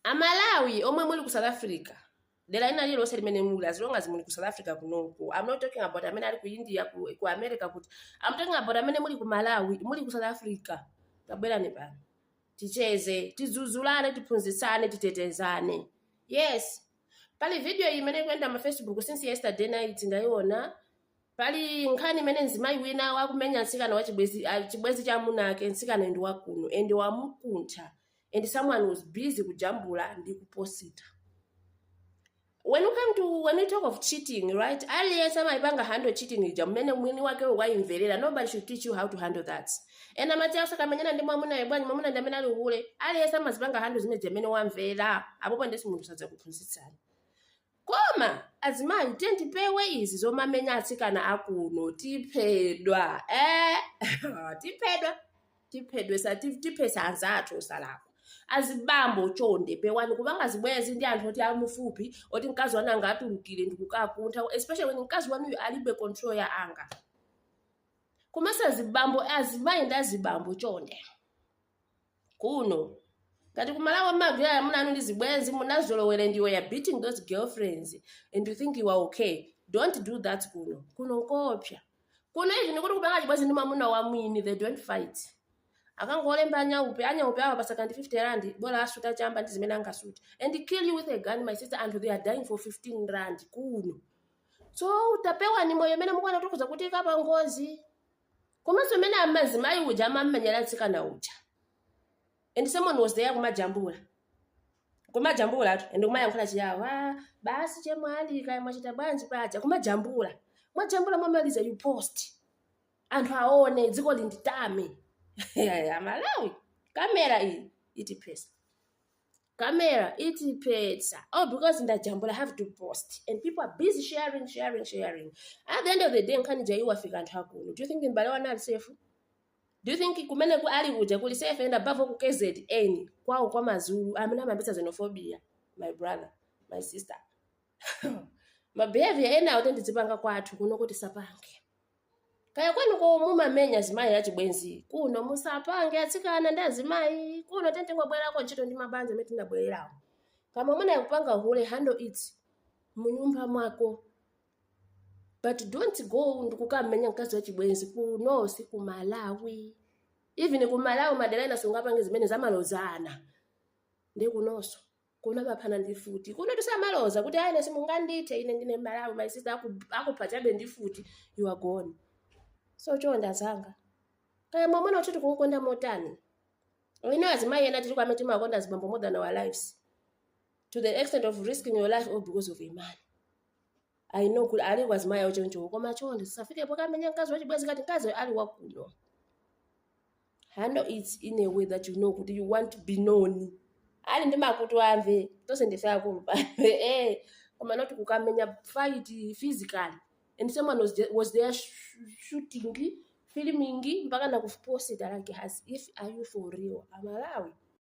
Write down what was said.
Amalawi omwe muli ku South Africa dela ina lilo lose limene muli, as long as muli ku South Africa kunoku. I'm not talking about amene ali ku India ku America kuti. I'm talking about amene muli ku Malawi, muli ku South Africa. Tabwerani pano. Ticheze, tizuzulane, tiphunzitsane, titetezane. Yes. Pali video imene kwenda ma Facebook since yesterday night ngayiona. Pali nkhani imene nzimayi wina wakumenya nsikana wa chibwezi cha munake, nsikana ndi wakuno and wamukuntha. And someone was busy kujambula ndi kuposita. When we talk of cheating, right? Aliyense amayipanga handle cheating ija mmene mwini wake wayimverera. Nobody should teach you how to handle that. And amati asakamenyana ndi mwamuna yebwanyi, mwamuna ndi amene ali uhule. Aliyense amazipanga handle zimene zimene wamvera. Apopo ndesi munthu sadza kuphunzitsana. Koma azimayi tipewe izi zomamenya atsikana akuno tiphedwa. Tiphedwe tipesa anzathu salako. Azibambo chonde pewani kubanga zibwezi ndi anthu oti amufupi oti mkazi wananga atulukire ndikukakuntha, especially when mkazi wanu alibe control ya anga. Kumasa zibambo azimayi ndi azibambo chonde kuno ngati kumalawa magya munanu ndi zibwenzi munazolowere ndiwe ya beating those girlfriends and you think you are okay. Don't do that kuno nkopya kuno izi nikuti kubanga chibwezi ndi mamuna wa mwini, they don't fight. Akangolemba anyaupe awa pasaka ndi 50 rand bola asuta chamba ndi zimene angasuta and kill you with a gun, my sister, and they are dying for 15 rand kuno. So utapewa ni moyo mene mukwana tukuza kuti kapa ngozi komanso mene amazimayi uja amamenyera nsikana uja. And someone was there kumajambula and kumayankhula chiyawa basi chemwali kaya mwachita bwanji paja kumajambula mwamaliza you post anthu aone dziko linditame. Amalawi kamera iyi itipesa. Oh, because in that jambula I have to post and people are busy sharing. At the end of the day nkhani ja iwafika anthu akuno. Do you think mbale wana ali safe? Do you think kumene ku ali kuja kuli safe and above ku KZN kwawo kwa mazulu amene amapesa xenophobia, my brother, my sister. My behavior ena utendizipanga kwathu kuno kuti sapange. Kaya kwenu ko mumamenya azimayi achibwenzi kuno musapange atsikana ndi azimayi kuno tente ngobwerako ntchito ndi mabanja meti ndabwererawo. Kama mwana yakupanga uhule handle it munyumba mwako. But don't go ndikukamenya mkazi wachibwenzi kuno si ku Malawi. Even ku Malawi madelaina sungapange zimene zamalozana. Ndi kunoso kuno baphana ndi futi. Kuno tusamaloza kuti ayene simungandithe ine ndine Malawi, my sister akuphathabe ndi futi, you are gone. So chonda zanga. Kaya mwamona uchitu kukonda motani. Wino azimayi ena tiri kwameti makonda zibambo more than our lives. To the extent of risking your life all because of a man. I know could ali wazimayi uchoncho koma chonda safike poka menya mkazi wachibwezi kati mkazi ali wakuno. Handle it in a way that you know kuti you want to be known. Ali ndi makutu amve tose ndifaya kumpa. Koma not kukamenya fight physically. And someone was there shooting, filming, mpaka na kupost it like as if are you for real? Amalawi.